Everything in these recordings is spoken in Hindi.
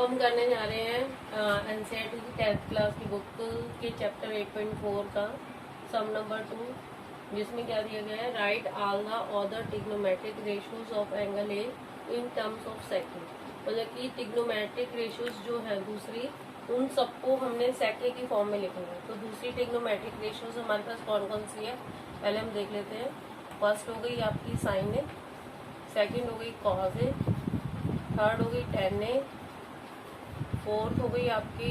हम करने जा रहे हैं एनसीईआरटी की 10th क्लास की बुक के चैप्टर 8.4 का सम नंबर 2, जिसमें क्या दिया गया है, write all the other trigonometric ratios of angle A in terms of sec. मतलब कि ट्रिग्नोमेट्रिक रेशियोज जो है दूसरी, उन सबको हमने सेक की फॉर्म में लिखना है। तो दूसरी ट्रिग्नोमेट्रिक रेशियोज हमारे पास कौन कौन सी है, पहले हम देख लेते हैं। फर्स्ट हो गई आपकी साइन ए, सेकेंड हो गई कॉज ए, थर्ड हो गई टेन ए, फोर्थ हो गई आपकी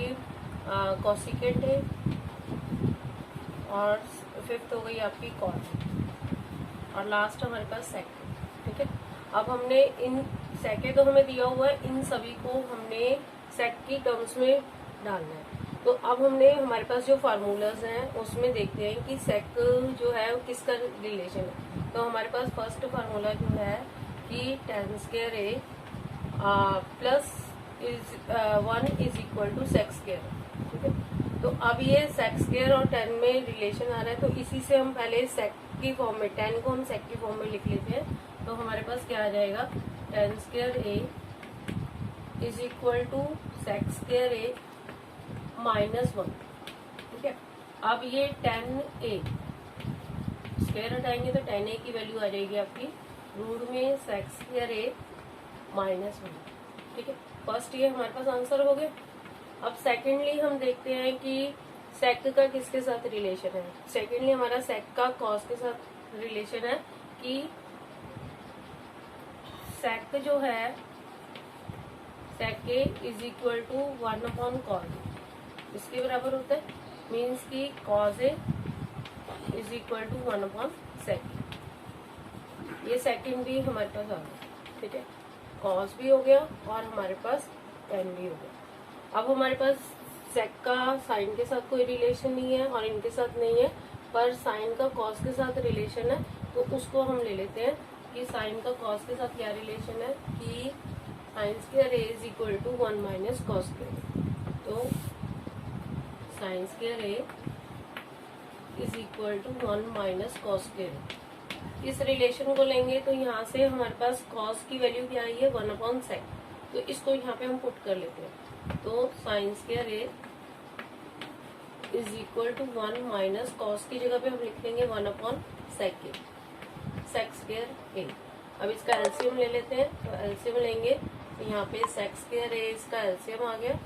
कॉसिकेट है, और फिफ्थ हो गई आपकी कॉट, और लास्ट हमारे पास सेक। ठीक है, अब हमने इन सेके तो हमें दिया हुआ है, इन सभी को हमने सेक की टर्म्स में डालना है। तो अब हमने हमारे पास जो फार्मूलाज हैं उसमें देखते हैं कि सेक जो है वो किसका रिलेशन है। तो हमारे पास फर्स्ट फार्मूला जो है कि tan square A plus one is equal to sec square. ठीक है, तो अब ये सेक स्क्वायर और टेन में रिलेशन आ रहा है, तो इसी से हम पहले सेक की फॉर्म में, टेन को हम सेक की फॉर्म में लिख लेते हैं। तो हमारे पास क्या आ जाएगा, tan square A is equal to sec square A minus one. ठीक है, अब ये टेन ए स्क्वायर हटाएंगे तो टेन ए की वैल्यू आ जाएगी आपकी रूट में सेक स्क्वायर ए माइनस वन। ठीक है, फर्स्ट ये हमारे पास आंसर हो गया। अब सेकेंडली हम देखते हैं कि सेक का किसके साथ रिलेशन है। सेकेंडली हमारा सेक का कॉस के साथ रिलेशन है कि सेक जो है, sec A is equal to one upon cos, इसके बराबर होता है। मीन्स कि cos A is equal to one upon sec. ये सेकेंड भी हमारे पास आ गया। ठीक है, कॉस भी हो गया और हमारे पास टेन भी हो गया। अब हमारे पास सेक का साइन के साथ कोई रिलेशन नहीं है और इनके साथ नहीं है, पर साइन का कॉस के साथ रिलेशन है। तो उसको हम ले लेते हैं कि साइन का कॉस के साथ क्या रिलेशन है, कि sine square A is equal to one minus cos square. तो sine square A is equal to one minus cos square. इस रिलेशन को लेंगे तो यहाँ से हमारे पास कॉस की वैल्यू क्या आई है, वन अपॉन सेक। तो इसको यहाँ पे हम पुट कर लेते हैं। तो sine square A is equal to one minus cos की जगह पे हम लिख देंगे one upon sec A, sec square A. अब इसका एलसीएम ले लेते हैं। तो एलसीएम लेंगे तो यहाँ पे सेक स्क्वायर ए इसका एलसीएम आ गया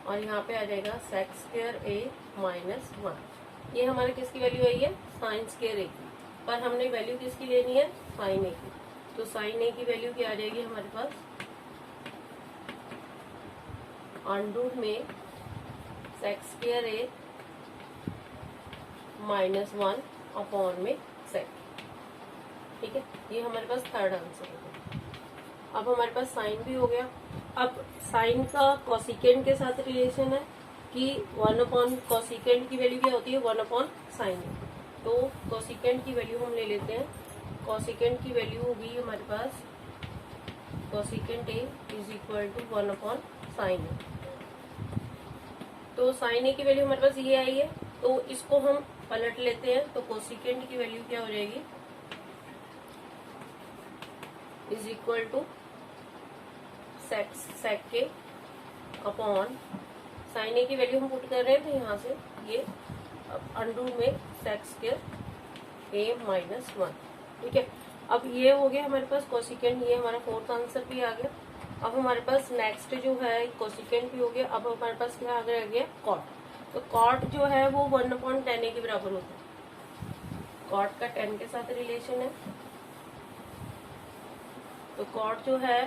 और यहाँ पे आ जाएगा सेक स्क्वायर ए माइनस वन। ये हमारे किसकी वैल्यू आई है, साइन स्क्वायर ए की, पर हमने वैल्यू किसकी लेनी है, साइन ए की। तो साइन ए की वैल्यू क्या आ जाएगी हमारे पास, अंडरूट में सेक square A minus one upon में सेक। ठीक है, ये हमारे पास थर्ड आंसर हो गया। अब हमारे पास साइन भी हो गया। अब साइन का कॉसिकेंट के साथ रिलेशन है कि वन अपॉन कॉसिकेंट की वैल्यू क्या होती है, वन अपॉन साइन ए। तो कॉसिकेंट की वैल्यू हम ले लेते हैं। कॉसिकेंट की वैल्यू होगी हमारे पास, cosecant A is equal to one upon sine A. तो साइन ए की वैल्यू हमारे पास ये आई है, तो इसको हम पलट लेते हैं। तो कोसिकेंट की वैल्यू क्या हो जाएगी, इज इक्वल टू सेक के अपॉन साइन ए की वैल्यू हम पुट कर रहे हैं, तो यहाँ से ये अंडरूट में सेक स्क्वायर ए माइनस वन। ठीक है, अब ये हो गया हमारे पास कोसिकेंट, ये हमारा फोर्थ आंसर भी आ गया। अब हमारे पास नेक्स्ट जो है कोसिकेंट भी हो गया। अब हमारे पास क्या आ गया, कॉट। तो कॉट जो है वो वन अपॉन टेन ए के बराबर होता है। कॉट का टेन के साथ रिलेशन है, तो कॉट जो है,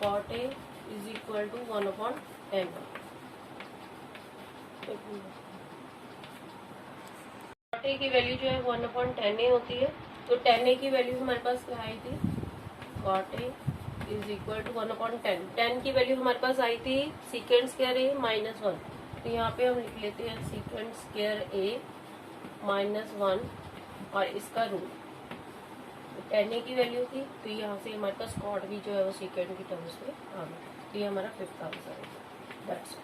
cot A is equal to one upon tan. Cot A की वैल्यू जो है वन अपॉन टेन ए होती है। तो टेन ए की वैल्यू हमारे पास क्या आई थी, cot A is equal to one upon tan. Tan की वैल्यू हमारे पास आई थी secant square A minus one. तो यहाँ पे हम लिख लेते हैं secant square A minus one और इसका रूट। तो टेन ए की वैल्यू थी, तो यहाँ से हमारे पास कॉट भी जो है वो सीकेंड की टर्म्स में आ गया। तो ये हमारा फिफ्थ आंसर है। दैट्स